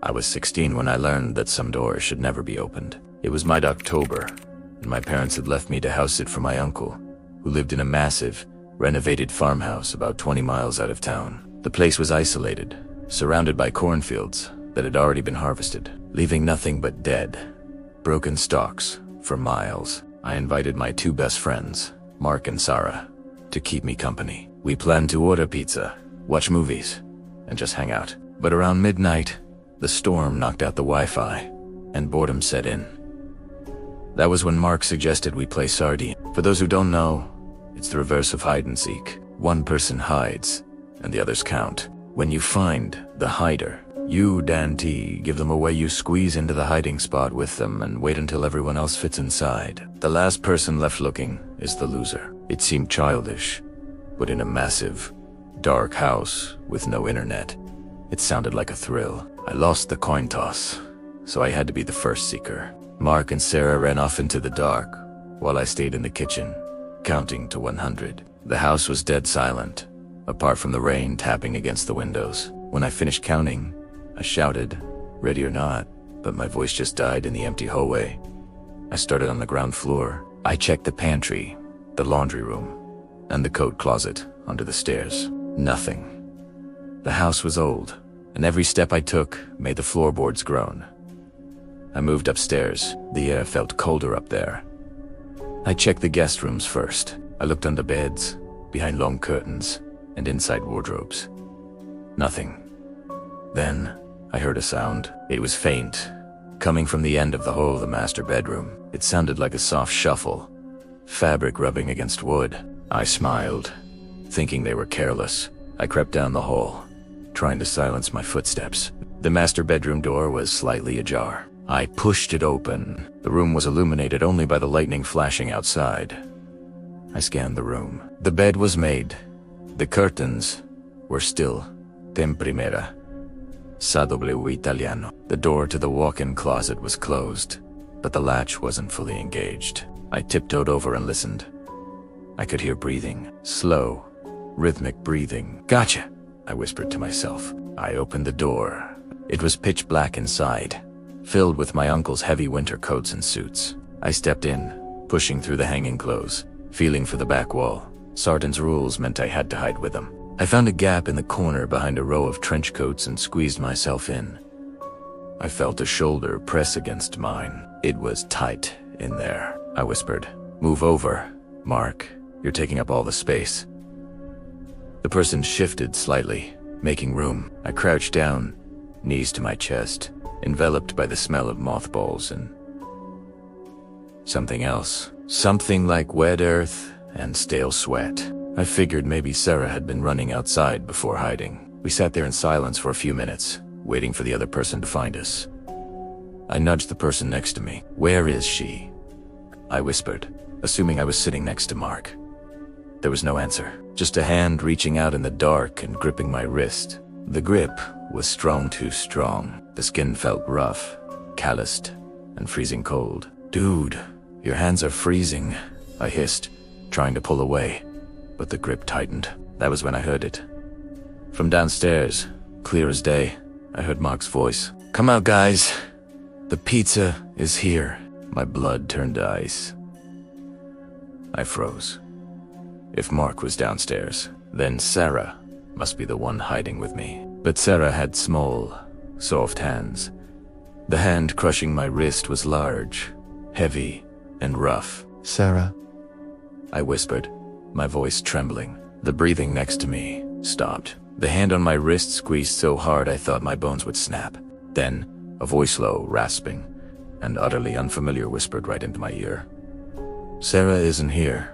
I was 16 when I learned that some doors should never be opened. It was mid-October, and my parents had left me to house sit for my uncle, who lived in a massive, renovated farmhouse about 20 miles out of town. The place was isolated, surrounded by cornfields that had already been harvested, leaving nothing but dead, broken stalks for miles. I invited my two best friends, Mark and Sarah, to keep me company. We planned to order pizza, watch movies, and just hang out. But around midnight, the storm knocked out the Wi-Fi, and boredom set in. That was when Mark suggested we play Sardines. For those who don't know, it's the reverse of hide and seek. One person hides, and the others count. When you find the hider, you, Dante, give them away. You squeeze into the hiding spot with them and wait until everyone else fits inside. The last person left looking is the loser. It seemed childish, but in a massive, dark house with no internet, it sounded like a thrill. I lost the coin toss, so I had to be the first seeker. Mark and Sarah ran off into the dark, while I stayed in the kitchen, counting to 100. The house was dead silent, apart from the rain tapping against the windows. When I finished counting, I shouted, "Ready or not," but my voice just died in the empty hallway. I started on the ground floor. I checked the pantry, the laundry room, and the coat closet under the stairs. Nothing. The house was old, and every step I took made the floorboards groan. I moved upstairs. The air felt colder up there. I checked the guest rooms first. I looked under beds, behind long curtains, and inside wardrobes. Nothing. Then, I heard a sound. It was faint, coming from the end of the hall of the master bedroom. It sounded like a soft shuffle, fabric rubbing against wood. I smiled, thinking they were careless. I crept down the hall, trying to silence my footsteps. The master bedroom door was slightly ajar. I pushed it open. The room was illuminated only by the lightning flashing outside. I scanned the room. The bed was made. The curtains were still temprimera. Sa W Italiano. The door to the walk-in closet was closed, but the latch wasn't fully engaged. I tiptoed over and listened. I could hear breathing. Slow, rhythmic breathing. "Gotcha," I whispered to myself. I opened the door. It was pitch black inside, filled with my uncle's heavy winter coats and suits. I stepped in, pushing through the hanging clothes, feeling for the back wall. Sardines' rules meant I had to hide with them. I found a gap in the corner behind a row of trench coats and squeezed myself in. I felt a shoulder press against mine. It was tight in there. I whispered, "Move over, Mark. You're taking up all the space." The person shifted slightly, making room. I crouched down, knees to my chest, enveloped by the smell of mothballs and something else. Something like wet earth and stale sweat. I figured maybe Sarah had been running outside before hiding. We sat there in silence for a few minutes, waiting for the other person to find us. I nudged the person next to me. "Where is she?" I whispered, assuming I was sitting next to Mark. There was no answer, just a hand reaching out in the dark and gripping my wrist. The grip was strong, too strong. The skin felt rough, calloused, and freezing cold. "Dude, your hands are freezing," I hissed, trying to pull away, but the grip tightened. That was when I heard it. From downstairs, clear as day, I heard Mark's voice. "Come out, guys. The pizza is here." My blood turned to ice. I froze. If Mark was downstairs, then Sarah must be the one hiding with me. But Sarah had small, soft hands. The hand crushing my wrist was large, heavy, and rough. "Sarah," I whispered, my voice trembling. The breathing next to me stopped. The hand on my wrist squeezed so hard I thought my bones would snap. Then, a voice low, rasping, and utterly unfamiliar whispered right into my ear. "Sarah isn't here."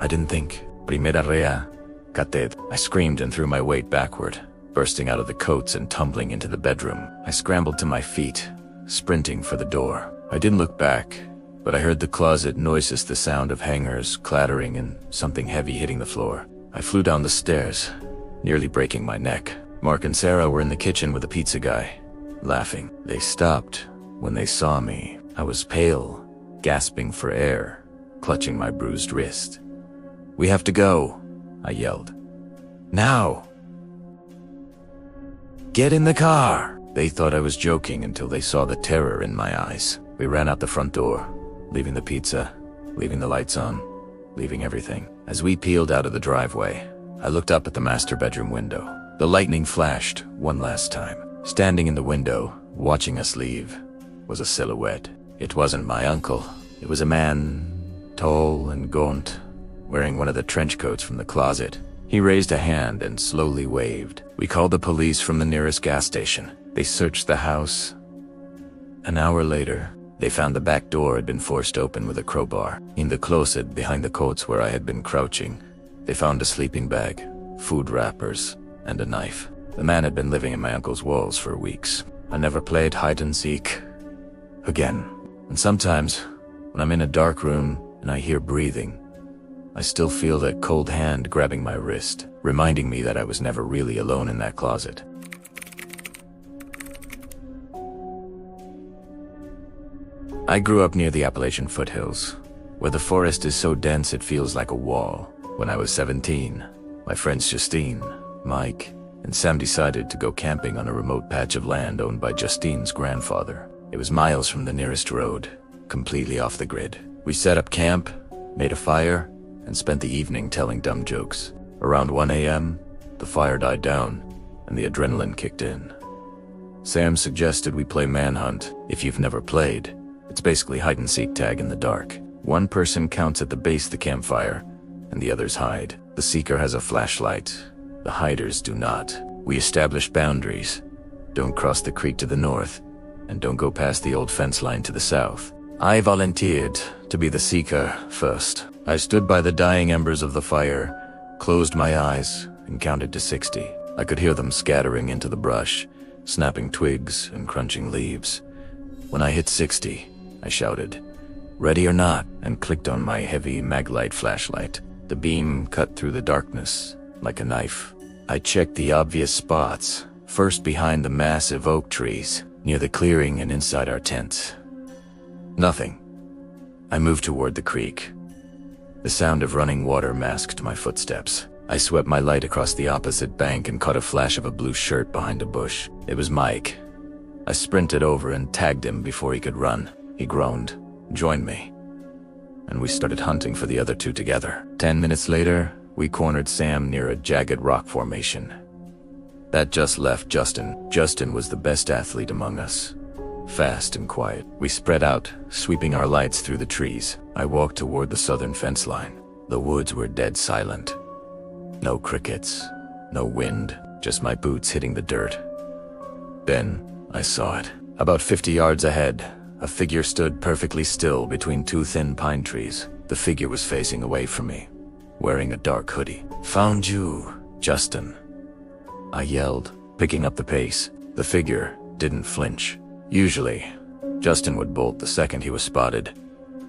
I didn't think. "Primera rea, cated." I screamed and threw my weight backward, bursting out of the coats and tumbling into the bedroom. I scrambled to my feet, sprinting for the door. I didn't look back, but I heard the closet noises, the sound of hangers clattering and something heavy hitting the floor. I flew down the stairs, nearly breaking my neck. Mark and Sarah were in the kitchen with the pizza guy, laughing. They stopped when they saw me. I was pale, gasping for air, clutching my bruised wrist. "We have to go," I yelled. "Now! Get in the car!" They thought I was joking until they saw the terror in my eyes. We ran out the front door, leaving the pizza, leaving the lights on, leaving everything. As we peeled out of the driveway, I looked up at the master bedroom window. The lightning flashed one last time. Standing in the window, watching us leave, was a silhouette. It wasn't my uncle. It was a man, tall and gaunt, wearing one of the trench coats from the closet. He raised a hand and slowly waved. We called the police from the nearest gas station. They searched the house. An hour later, they found the back door had been forced open with a crowbar. In the closet behind the coats where I had been crouching, they found a sleeping bag, food wrappers, and a knife. The man had been living in my uncle's walls for weeks. I never played hide and seek again. And sometimes, when I'm in a dark room and I hear breathing, I still feel that cold hand grabbing my wrist, reminding me that I was never really alone in that closet. I grew up near the Appalachian foothills, where the forest is so dense it feels like a wall. When I was 17, my friends Justine, Mike, and Sam decided to go camping on a remote patch of land owned by Justine's grandfather. It was miles from the nearest road, completely off the grid. We set up camp, made a fire, and spent the evening telling dumb jokes. Around 1 a.m., the fire died down, and the adrenaline kicked in. Sam suggested we play Manhunt. If you've never played, it's basically hide-and-seek tag in the dark. One person counts at the base of the campfire, and the others hide. The seeker has a flashlight. The hiders do not. We established boundaries. Don't cross the creek to the north, and don't go past the old fence line to the south. I volunteered to be the seeker first. I stood by the dying embers of the fire, closed my eyes, and counted to 60. I could hear them scattering into the brush, snapping twigs and crunching leaves. When I hit 60, I shouted, "Ready or not?" and clicked on my heavy Maglite flashlight. The beam cut through the darkness like a knife. I checked the obvious spots, first behind the massive oak trees, near the clearing and inside our tents. Nothing. I moved toward the creek. The sound of running water masked my footsteps. I swept my light across the opposite bank and caught a flash of a blue shirt behind a bush. It was Mike. I sprinted over and tagged him before he could run. He groaned, "Join me." And we started hunting for the other two together. 10 minutes later, we cornered Sam near a jagged rock formation. That just left Justin. Justin was the best athlete among us. Fast and quiet. We spread out, sweeping our lights through the trees. I walked toward the southern fence line. The woods were dead silent. No crickets, no wind, just my boots hitting the dirt. Then I saw it. About 50 yards ahead, a figure stood perfectly still between two thin pine trees. The figure was facing away from me, wearing a dark hoodie. "Found you, Justin," I yelled, picking up the pace. The figure didn't flinch. Usually, Justin would bolt the second he was spotted,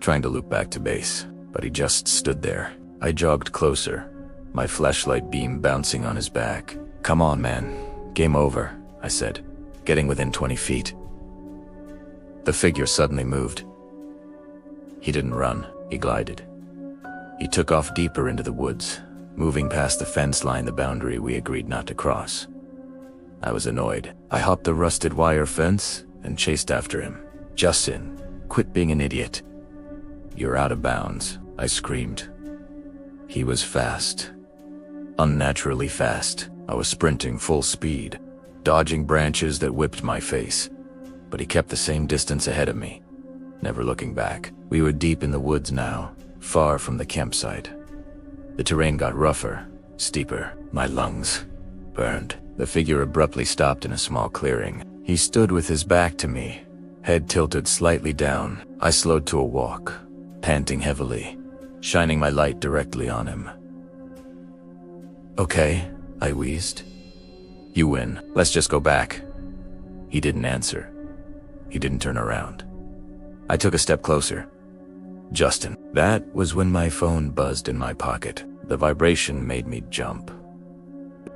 trying to loop back to base, but he just stood there. I jogged closer, my flashlight beam bouncing on his back. "Come on, man. Game over," I said, getting within 20 feet. The figure suddenly moved. He didn't run, he glided. He took off deeper into the woods, moving past the fence line, the boundary we agreed not to cross. I was annoyed. I hopped the rusted wire fence and chased after him. "Justin, quit being an idiot. You're out of bounds," I screamed. He was fast. Unnaturally fast. I was sprinting full speed, dodging branches that whipped my face. But he kept the same distance ahead of me, never looking back. We were deep in the woods now, far from the campsite. The terrain got rougher, steeper. My lungs burned. The figure abruptly stopped in a small clearing. He stood with his back to me, head tilted slightly down. I slowed to a walk, panting heavily, shining my light directly on him. "Okay," I wheezed. "You win. Let's just go back." He didn't answer. He didn't turn around. I took a step closer. "Justin." That was when my phone buzzed in my pocket. The vibration made me jump.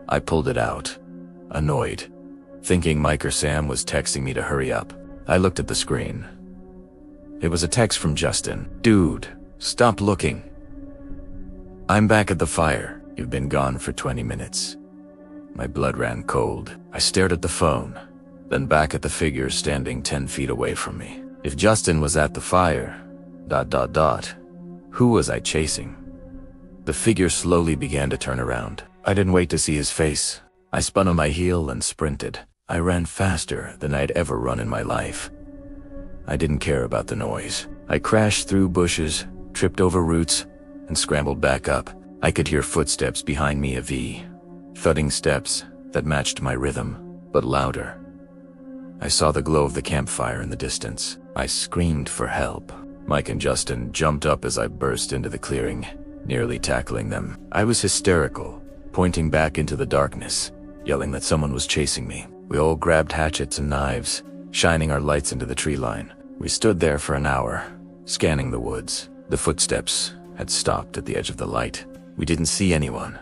I pulled it out, annoyed, thinking Mike or Sam was texting me to hurry up. I looked at the screen. It was a text from Justin. "Dude, stop looking. I'm back at the fire. You've been gone for 20 minutes. My blood ran cold. I stared at the phone. then back at the figure standing 10 feet away from me. If Justin was at the fire, ... who was I chasing? The figure slowly began to turn around. I didn't wait to see his face. I spun on my heel and sprinted. I ran faster than I'd ever run in my life. I didn't care about the noise. I crashed through bushes, tripped over roots, and scrambled back up. I could hear footsteps behind me, a V. Thudding steps that matched my rhythm, but louder. I saw the glow of the campfire in the distance. I screamed for help. Mike and Justin jumped up as I burst into the clearing, nearly tackling them. I was hysterical, pointing back into the darkness, yelling that someone was chasing me. We all grabbed hatchets and knives, shining our lights into the tree line. We stood there for an hour, scanning the woods. The footsteps had stopped at the edge of the light. We didn't see anyone,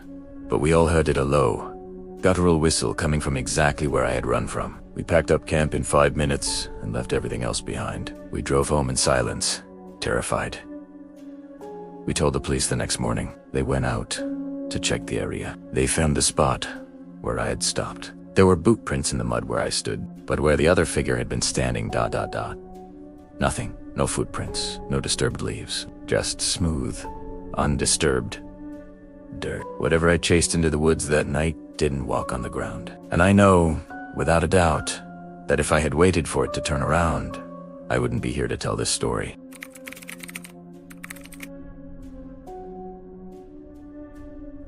but we all heard a low, guttural whistle coming from exactly where I had run from. We packed up camp in 5 minutes and left everything else behind. We drove home in silence, terrified. We told the police the next morning. They went out to check the area. They found the spot where I had stopped. There were boot prints in the mud where I stood, but where the other figure had been standing ... Nothing. No footprints, no disturbed leaves. Just smooth, undisturbed dirt. Whatever I chased into the woods that night didn't walk on the ground. And I know, without a doubt, that if I had waited for it to turn around, I wouldn't be here to tell this story.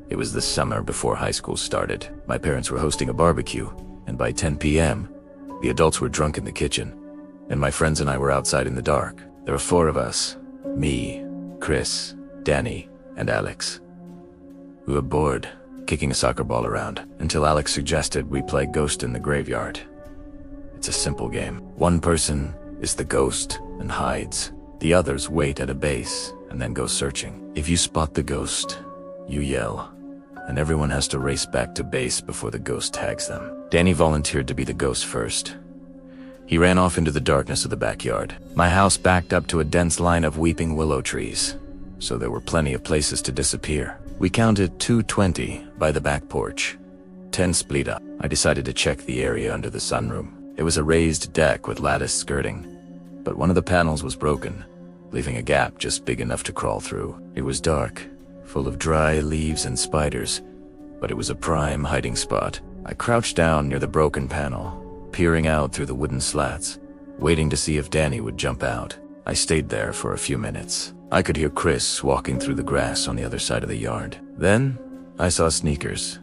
It was the summer before high school started. My parents were hosting a barbecue, and by 10 p.m., the adults were drunk in the kitchen, and my friends and I were outside in the dark. There were 4 of us: me, Chris, Danny, and Alex. We were bored, kicking a soccer ball around, until Alex suggested we play Ghost in the Graveyard. It's a simple game. One person is the ghost and hides. The others wait at a base and then go searching. If you spot the ghost, you yell, and everyone has to race back to base before the ghost tags them. Danny volunteered to be the ghost first. He ran off into the darkness of the backyard. My house backed up to a dense line of weeping willow trees, so there were plenty of places to disappear. We counted 220 by the back porch. 10 split up. I decided to check the area under the sunroom. It was a raised deck with lattice skirting, but one of the panels was broken, leaving a gap just big enough to crawl through. It was dark, full of dry leaves and spiders, but it was a prime hiding spot. I crouched down near the broken panel, peering out through the wooden slats, waiting to see if Danny would jump out. I stayed there for a few minutes. I could hear Chris walking through the grass on the other side of the yard. Then, I saw sneakers.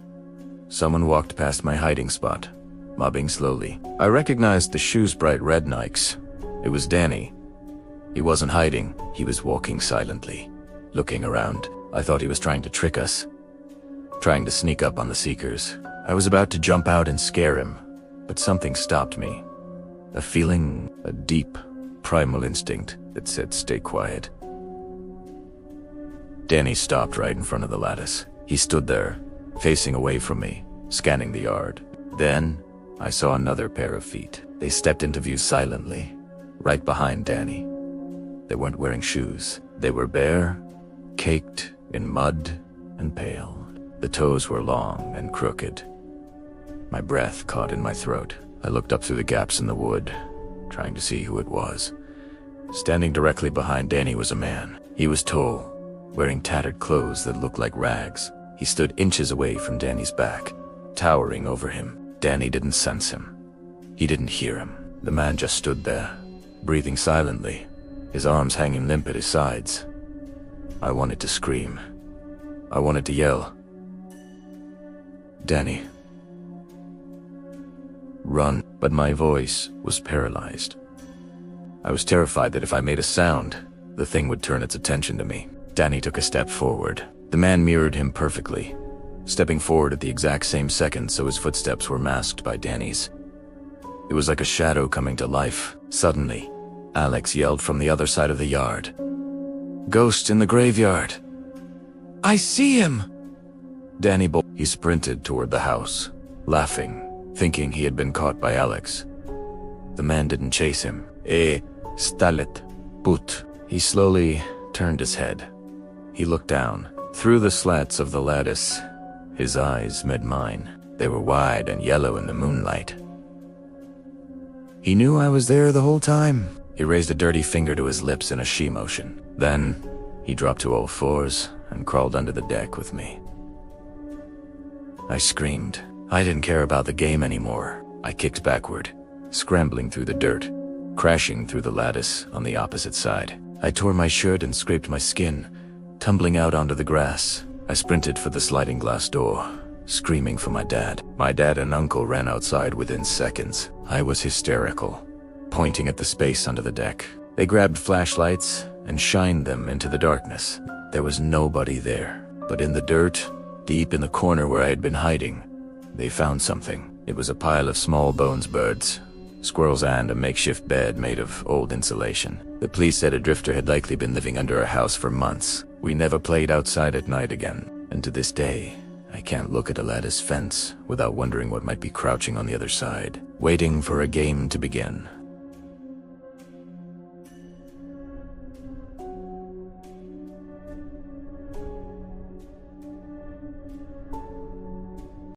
Someone walked past my hiding spot, mobbing slowly. I recognized the shoes' bright red Nikes. It was Danny. He wasn't hiding, he was walking silently, looking around. I thought he was trying to trick us, trying to sneak up on the seekers. I was about to jump out and scare him, but something stopped me. A feeling, a deep, primal instinct that said stay quiet. Danny stopped right in front of the lattice. He stood there, facing away from me, scanning the yard. Then, I saw another pair of feet. They stepped into view silently, right behind Danny. They weren't wearing shoes. They were bare, caked in mud and pale. The toes were long and crooked. My breath caught in my throat. I looked up through the gaps in the wood, trying to see who it was. Standing directly behind Danny was a man. He was tall, wearing tattered clothes that looked like rags. He stood inches away from Danny's back, towering over him. Danny didn't sense him. He didn't hear him. The man just stood there, breathing silently, his arms hanging limp at his sides. I wanted to scream. I wanted to yell, "Danny, run," but my voice was paralyzed. I was terrified that if I made a sound, the thing would turn its attention to me. Danny took a step forward. The man mirrored him perfectly, stepping forward at the exact same second so his footsteps were masked by Danny's. It was like a shadow coming to life. Suddenly, Alex yelled from the other side of the yard, "Ghost in the graveyard! I see him!" He sprinted toward the house, laughing, thinking he had been caught by Alex. The man didn't chase him. Stalet, put. He slowly turned his head. He looked down. Through the slats of the lattice, his eyes met mine. They were wide and yellow in the moonlight. He knew I was there the whole time. He raised a dirty finger to his lips in a she motion. Then, he dropped to all fours and crawled under the deck with me. I screamed. I didn't care about the game anymore. I kicked backward, scrambling through the dirt, crashing through the lattice on the opposite side. I tore my shirt and scraped my skin, tumbling out onto the grass. I sprinted for the sliding glass door, screaming for my dad. My dad and uncle ran outside within seconds. I was hysterical, pointing at the space under the deck. They grabbed flashlights and shined them into the darkness. There was nobody there, but in the dirt, deep in the corner where I had been hiding, they found something. It was a pile of small bones birds, squirrels, and a makeshift bed made of old insulation. The police said a drifter had likely been living under our house for months. We never played outside at night again, and to this day, I can't look at a lattice fence without wondering what might be crouching on the other side, waiting for a game to begin.